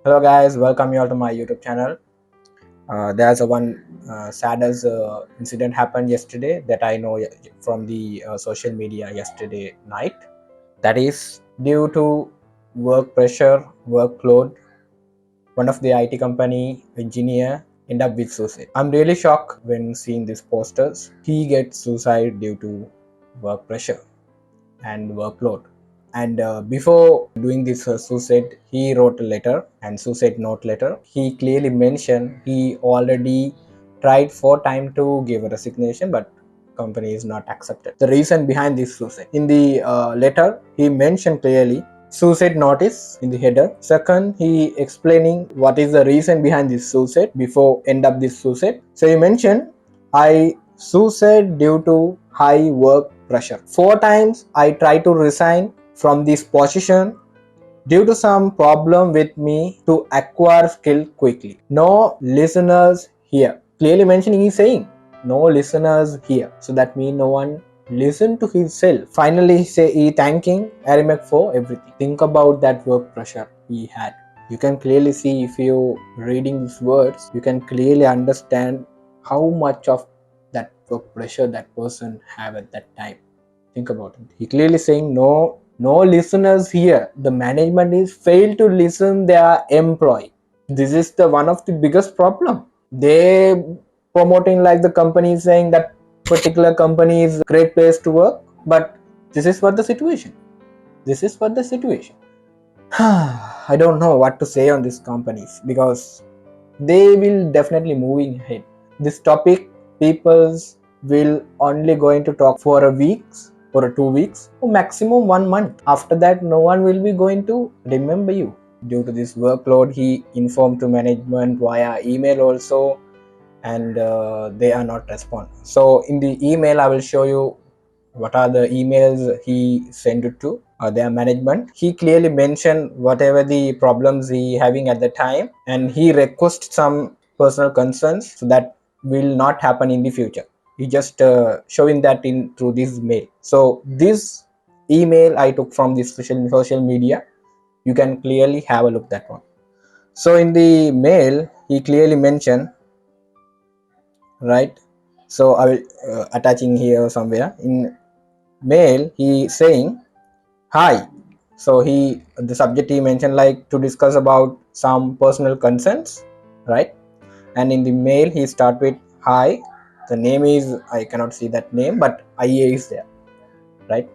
Hello guys, welcome you all to my YouTube channel. There's a one saddest incident happened yesterday that I know from the social media yesterday night. That is due to work pressure, workload. One of the IT company engineer end up with suicide. I'm really shocked when seeing these posters. He gets suicide due to work pressure and workload. And before doing this suicide, he wrote a letter and suicide note letter. He clearly mentioned he already tried 4 times to give a resignation, but company is not accepted. The reason behind this suicide, in the letter he mentioned clearly suicide notice in the header. Second, he explaining what is the reason behind this suicide before end up this suicide. So he mentioned, I suicide due to high work pressure. 4 times I try to resign from this position due to some problem with me to acquire skill quickly. No listeners here. Clearly mentioning, he's saying no listeners here. So that means no one listen to himself. Finally, he thanking Arimac for everything. Think about that work pressure he had. You can clearly see, if you reading these words, you can clearly understand how much of that work pressure that person have at that time. Think about it. He clearly saying no listeners here. The management is failed to listen their employee. This is the one of the biggest problem. They promoting like the company is saying that particular company is a great place to work, but this is what the situation. This is what the situation. I don't know what to say on these companies because they will definitely moving ahead. This topic peoples will only going to talk for a week or 2 weeks or maximum 1 month. After that, no one will be going to remember you. Due to this workload, he informed to management via email also, and they are not respond. So in the email I will show you what are the emails he sent it to their management. He clearly mentioned whatever the problems he having at the time, and he request some personal concerns so that will not happen in the future. He just showing that in through this mail. So this email I took from this social media. You can clearly have a look that one. So in the mail he clearly mentioned, right? So I will attaching here somewhere. In mail he saying, hi. So the subject he mentioned like to discuss about some personal concerns, right? And in the mail he start with hi. The name is, I cannot see that name, but IA is there, right?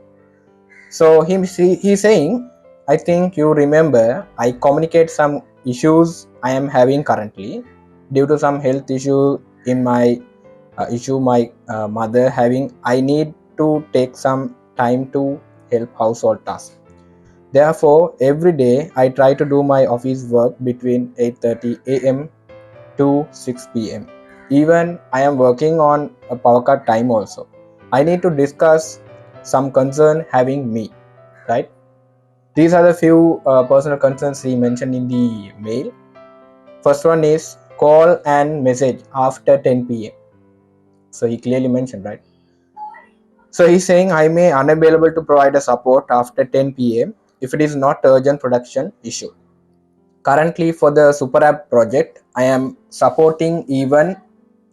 So he's saying, I think you remember I communicate some issues I am having currently due to some health issue in my my mother having. I need to take some time to help household tasks. Therefore, every day I try to do my office work between 8:30 a.m. to 6 p.m. Even I am working on a power cut time also. I need to discuss some concern having me, right? These are the few personal concerns he mentioned in the mail. First one is call and message after 10 p.m. So he clearly mentioned, right? So he's saying I may unavailable to provide a support after 10 p.m. if it is not urgent production issue. Currently for the super app project, I am supporting even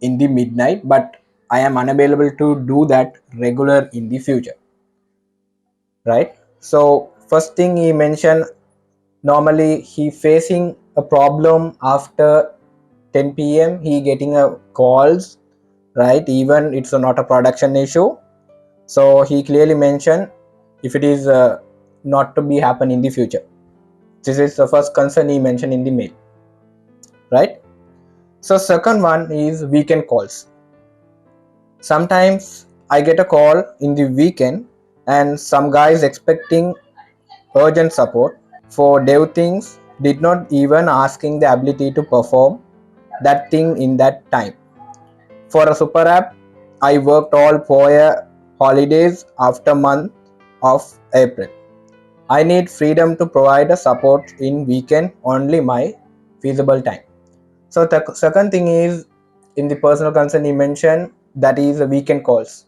in the midnight, but I am unavailable to do that regular in the future, right? So first thing he mentioned, normally he facing a problem after 10 p.m. he getting a calls, right? Even it's not a production issue. So he clearly mentioned if it is not to be happen in the future. This is the first concern he mentioned in the mail, right? So second one is weekend calls. Sometimes I get a call in the weekend and some guy is expecting urgent support for dev things, did not even asking the ability to perform that thing in that time. For a super app, I worked all 4 holidays after month of April. I need freedom to provide a support in weekend only my feasible time. So the second thing is in the personal concern he mentioned, that is the weekend calls.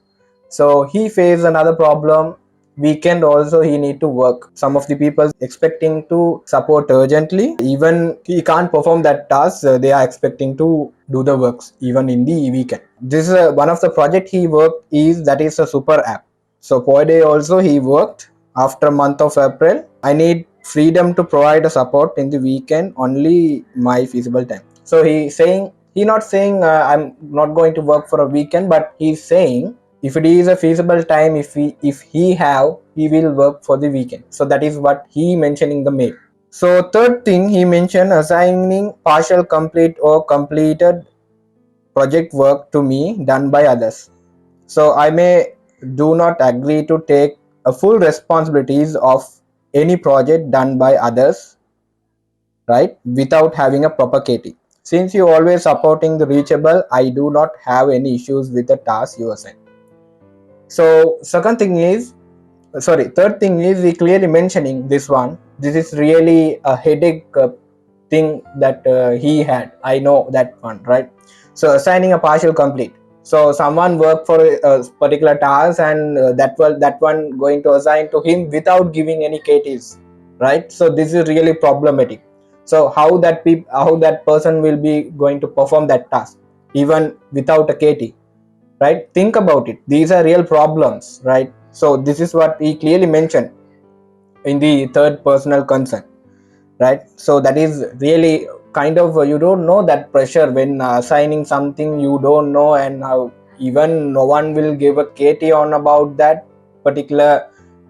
So he faced another problem weekend also he need to work. Some of the people expecting to support urgently, even he can't perform that task, they are expecting to do the works even in the weekend. This is one of the project he worked is that is a super app. So per day also he worked after month of April. I need freedom to provide a support in the weekend only my feasible time. So he not saying I'm not going to work for a weekend, but he's saying if it is a feasible time, if he have, he will work for the weekend. So that is what he mentioned in the mail. So third thing he mentioned, assigning partial, complete or completed project work to me done by others. So I may do not agree to take a full responsibilities of any project done by others, right, without having a proper KT. Since you always supporting the reachable, I do not have any issues with the task you assign. So third thing is he clearly mentioning this one. This is really a headache thing that he had. I know that one, right? So assigning a partial complete. So someone worked for a particular task, and that one going to assign to him without giving any KTs, right? So this is really problematic. So how that person will be going to perform that task even without a KT, right? Think about it, these are real problems, right? So this is what he clearly mentioned in the third personal concern, right? So that is really kind of you don't know that pressure when assigning something you don't know, and how even no one will give a KT on about that particular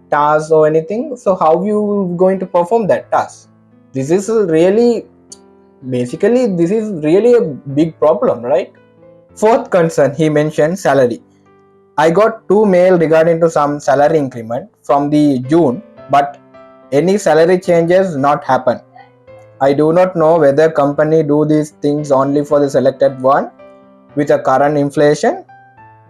task or anything. So how you going to perform that task? This is really, basically this is really a big problem, right? Fourth concern he mentioned, salary. I got 2 mail regarding to some salary increment from the June, but any salary changes not happen. I do not know whether company do these things only for the selected one with the current inflation.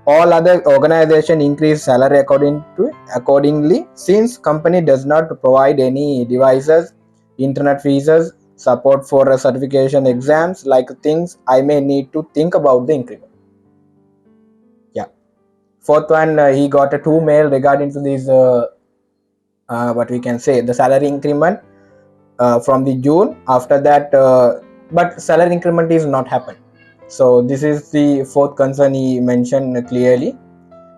All other organization increase salary accordingly. Since company does not provide any devices, internet fees, support for certification exams like things, I may need to think about the increment. Yeah. Fourth one, he got a 2 mail regarding to this what we can say, the salary increment from the June. After that, but salary increment is not happened. So this is the fourth concern he mentioned clearly.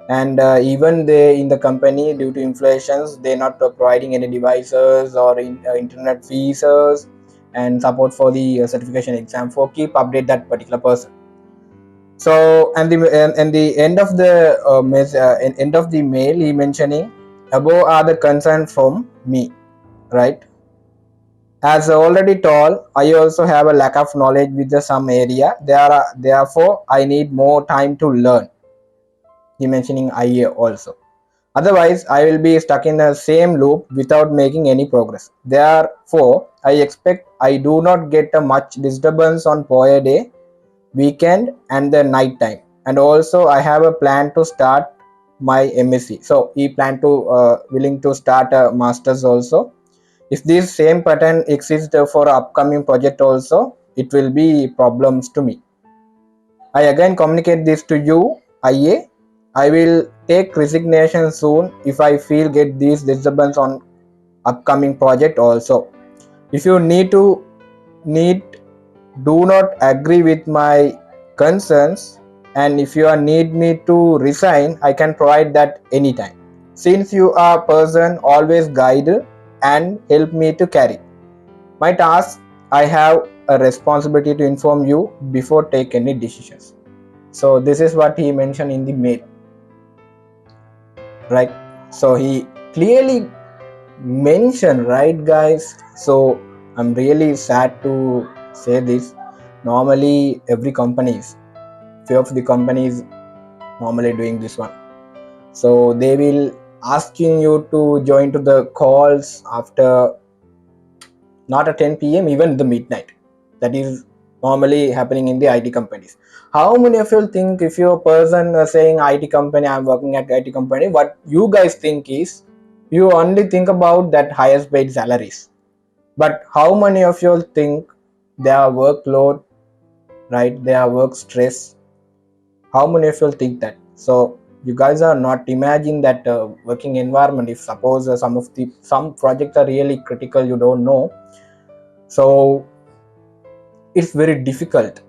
And even they in the company, due to inflations, they're not providing any devices or internet fees and support for the certification exam. For keep update that particular person. So and the end of the end of the mail he mentioning, above are the concern from me, right? As already told, I also have a lack of knowledge with some area. Therefore I need more time to learn. He mentioning IA also. Otherwise, I will be stuck in the same loop without making any progress. Therefore, I expect I do not get a much disturbance on per day, weekend, and the night time. And also, I have a plan to start my MSc. So he plan to willing to start a masters also. If this same pattern exists for upcoming project also, it will be problems to me. I again communicate this to you, IA. I will take resignation soon if I feel get these disturbance on upcoming project also. If you need do not agree with my concerns, and if you need me to resign, I can provide that anytime. Since you are a person always guide and help me to carry my task, I have a responsibility to inform you before take any decisions. So this is what he mentioned in the mail, right? So he clearly mentioned, right, guys? So I'm really sad to say this. Normally, every companies, few of the companies normally doing this one. So they will asking you to join to the calls after not at 10 p.m. even the midnight. That is normally happening in the IT companies. How many of you think if you're a person saying IT company, I'm working at IT company, what you guys think is you only think about that highest paid salaries. But how many of you think their workload, right? Their work stress. How many of you think that? So You guys are not imagine that working environment. If suppose some projects are really critical, you don't know, so it's very difficult.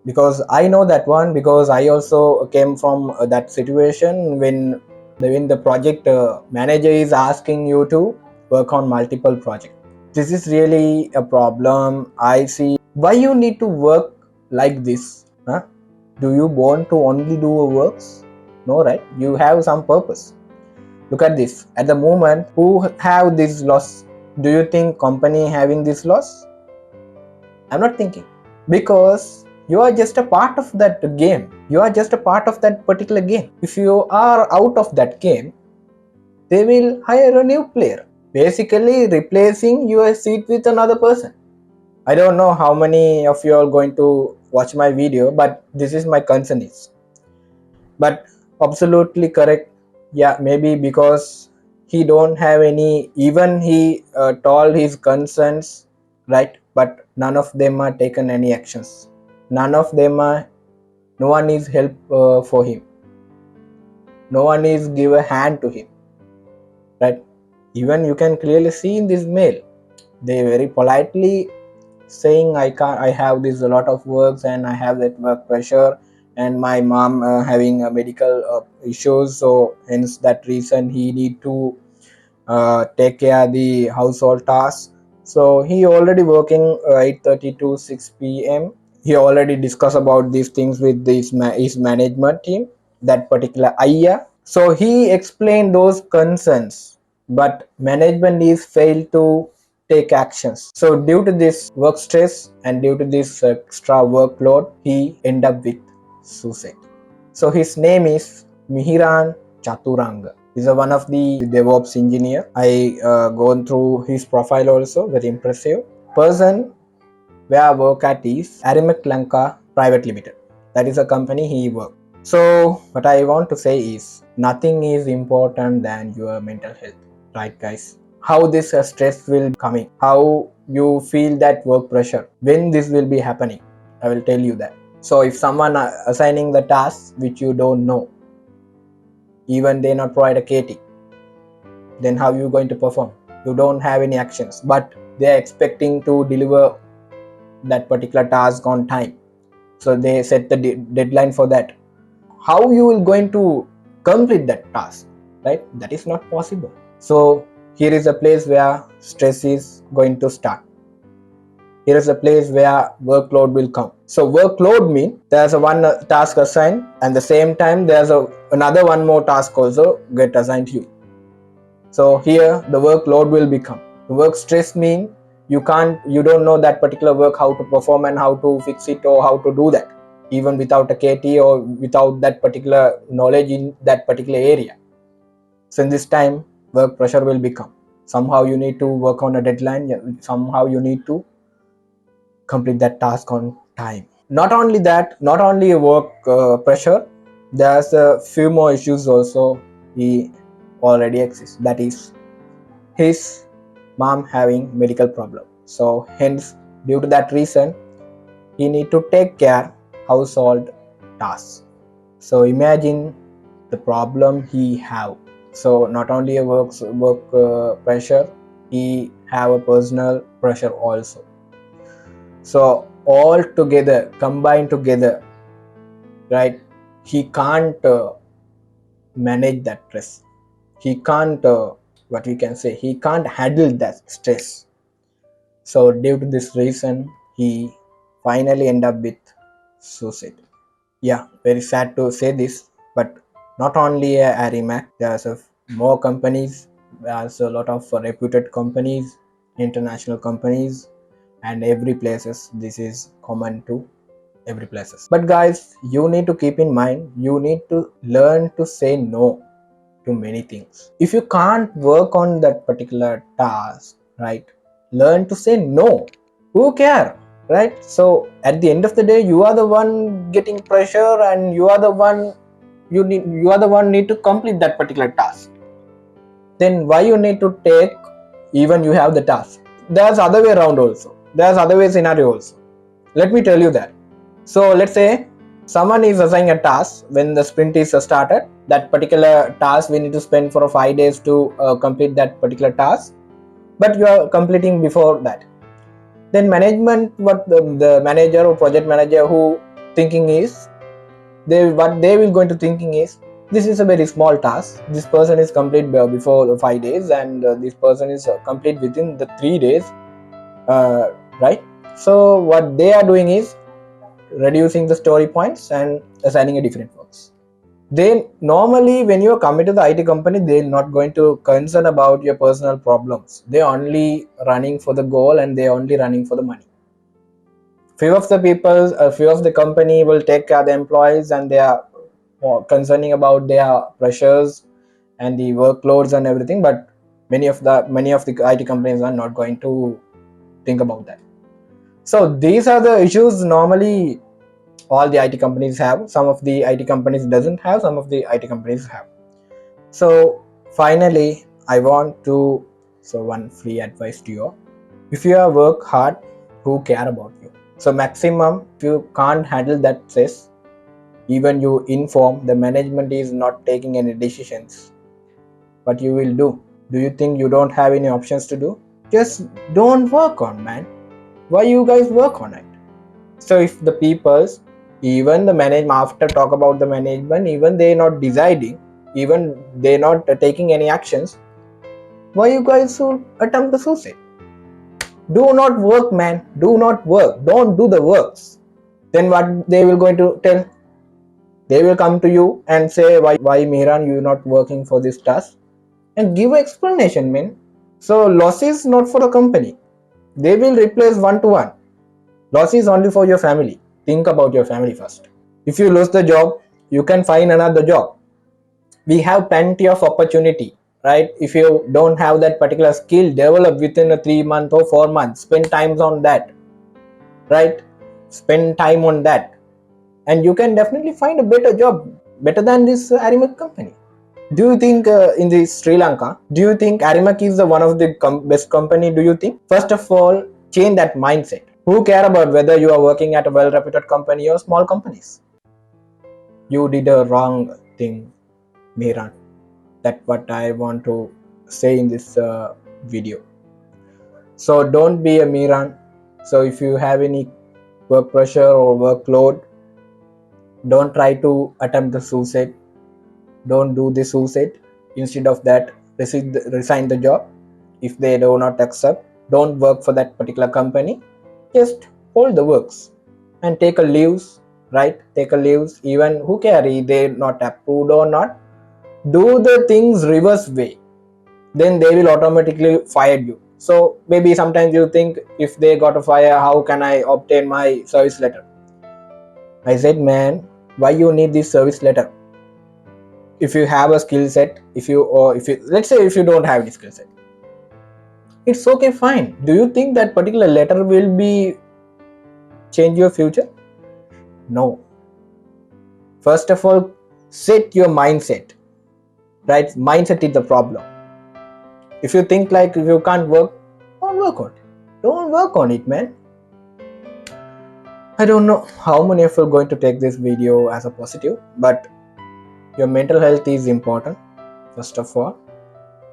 Because I know that one, because I also came from that situation when the project manager is asking you to work on multiple projects. This is really a problem I see. Why you need to work like this, huh? Do you want to only do works? No, right? You have some purpose. Look at this. At the moment, who have this loss? Do you think company having this loss? I'm not thinking. Because you are just a part of that game. You are just a part of that particular game. If you are out of that game, they will hire a new player, basically replacing your seat with another person. I don't know how many of you are going to watch my video, but this is my concern is. But absolutely correct. Yeah, maybe because he don't have any, even he told his concerns, right? But none of them are taken any actions. None of them are, no one is help for him. No one is give a hand to him, right? Even you can clearly see in this mail, they very politely saying I have this a lot of works and I have that work pressure, and my mom having medical issues, so hence that reason he need to take care the household tasks. So he already working 8:30 to 6 p.m. He already discussed about these things with his management team, that particular ayah. So he explained those concerns, but management is failed to take actions. So due to this work stress and due to this extra workload, he end up with suicide. So his name is Mihiran Chaturanga. He's one of the DevOps engineer. I gone through his profile also, very impressive. Person where I work at is Arimac Lanka Private Limited. That is a company he works. So what I want to say is nothing is important than your mental health, right guys? How this stress will coming, how you feel that work pressure, when this will be happening, I will tell you that. So if someone assigning the tasks which you don't know, even they not provide a KT, then how you going to perform? You don't have any actions, but they are expecting to deliver that particular task on time. So they set the deadline for that. How you will going to complete that task, right? That is not possible. So here is a place where stress is going to start. Here is a place where workload will come. So workload means there's a one task assigned, and the same time there's another one more task also get assigned to you. So here the workload will become. The work stress means you don't know that particular work, how to perform and how to fix it or how to do that, even without a KT or without that particular knowledge in that particular area. So in this time, work pressure will become. Somehow you need to work on a deadline. Somehow you need to complete that task on time. Not only that, not only work pressure, there's a few more issues also he already exists. That is his mom having medical problem. So hence, due to that reason, he need to take care household tasks. So imagine the problem he have. So not only a work pressure, he have a personal pressure also. So all together, combined together, right? He can't manage that stress. He can't, what we can say, he can't handle that stress. So due to this reason, he finally end up with suicide. Yeah, very sad to say this, but not only Arimac, there's more companies, there's a lot of reputed companies, international companies, and every places this is common to every places. But guys, you need to keep in mind, you need to learn to say no to many things. If you can't work on that particular task, right, learn to say no. Who care, right? So at the end of the day, you are the one getting pressure, and you are the one need to complete that particular task. Then why you need to take, even you have the task? There's other way around also. There's other way scenario also. Let me tell you that. So let's say Someone is assigning a task when the sprint is started. That particular task we need to spend for 5 days to complete that particular task, but you are completing before that. Then management, what the manager or project manager who thinking is, what they will going to thinking is, this is a very small task, this person is complete before 5 days, and this person is complete within the 3 days, right? So what they are doing is reducing the story points and assigning a different works. Then normally when you are coming to the IT company, they're not going to concern about your personal problems. They're only running for the goal and they're only running for the money. Few of the people, few of the company will take care of the employees, and they are concerning about their pressures and the workloads and everything. But many of the IT companies are not going to think about that. So these are the issues normally all the IT companies have. Some of the IT companies doesn't have, some of the IT companies have. So finally, I want to one free advice to you. If you work hard, who care about you? So maximum, if you can't handle that stress, even you inform the management is not taking any decisions, what you will do? Do you think you don't have any options to do? Just don't work on, man. Why you guys work on it? So if the peoples, even the management, after talk about the management, even they not deciding, even they not taking any actions, why you guys should attempt the suicide? Do not work, man. Do not work. Don't do the works. Then what they will going to tell? They will come to you and say, why Mihran, you not working for this task? And give an explanation, man. So loss is not for the company. They will replace one to one. Loss is only for your family. Think about your family first. If you lose the job, you can find another job. We have plenty of opportunity, right? If you don't have that particular skill, develop within a 3 month or 4 months. Spend times on that, right? Spend time on that, and you can definitely find a better job, better than this Arimac company. Do you think in the Sri Lanka, do you think Arimac is the one of the best company? Do you think? First of all, change that mindset. Who care about whether you are working at a well-reputed company or small companies? You did a wrong thing, Mihran. That's what I want to say in this video. So don't be a Mihran. So if you have any work pressure or workload, don't try to attempt the suicide. Don't do the suicide. Instead of that, resign the job. If they do not accept, don't work for that particular company. Just hold the works and take a leaves, right? Take a leaves. Even who care if they not approved or not. Do the things reverse way. Then they will automatically fire you. So maybe sometimes you think, if they got a fire, how can I obtain my service letter? I said, man, why you need this service letter? If you have a skill set, if you let's say if you don't have any skill set, it's okay, fine. Do you think that particular letter will be change your future? No. First of all, set your mindset, right? Mindset is the problem. If you think like, if you can't work, don't work on it. Don't work on it, man. I don't know how many of you are going to take this video as a positive, but your mental health is important, first of all.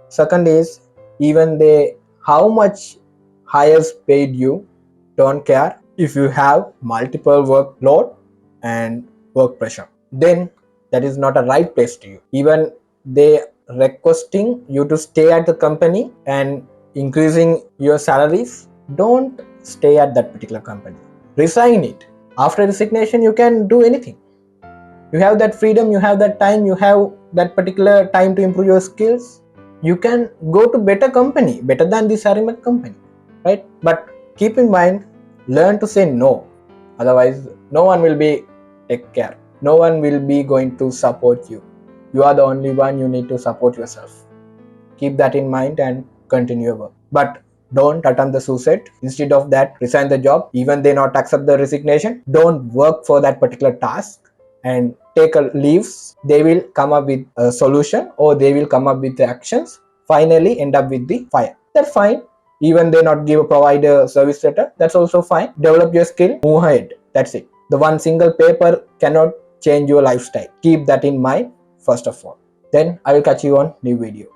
Second is, even they how much hires paid you, don't care. If you have multiple workload and work pressure, then that is not a right place to you. Even they requesting you to stay at the company and increasing your salaries, don't stay at that particular company. Resign it. After resignation, you can do anything. You have that freedom, you have that time, you have that particular time to improve your skills. You can go to better company, better than this Arimac company, right? But keep in mind, learn to say no. Otherwise, no one will be take care. No one will be going to support you. You are the only one. You need to support yourself. Keep that in mind and continue your work. But don't attempt the suicide. Instead of that, resign the job. Even they not accept the resignation, don't work for that particular task and take a leaves. They will come up with a solution, or they will come up with the actions. Finally, end up with the fire. That's fine. Even they not provide a service letter, that's also fine. Develop your skill, move ahead. That's it. The one single paper cannot change your lifestyle. Keep that in mind first of all. Then I will catch you on new video.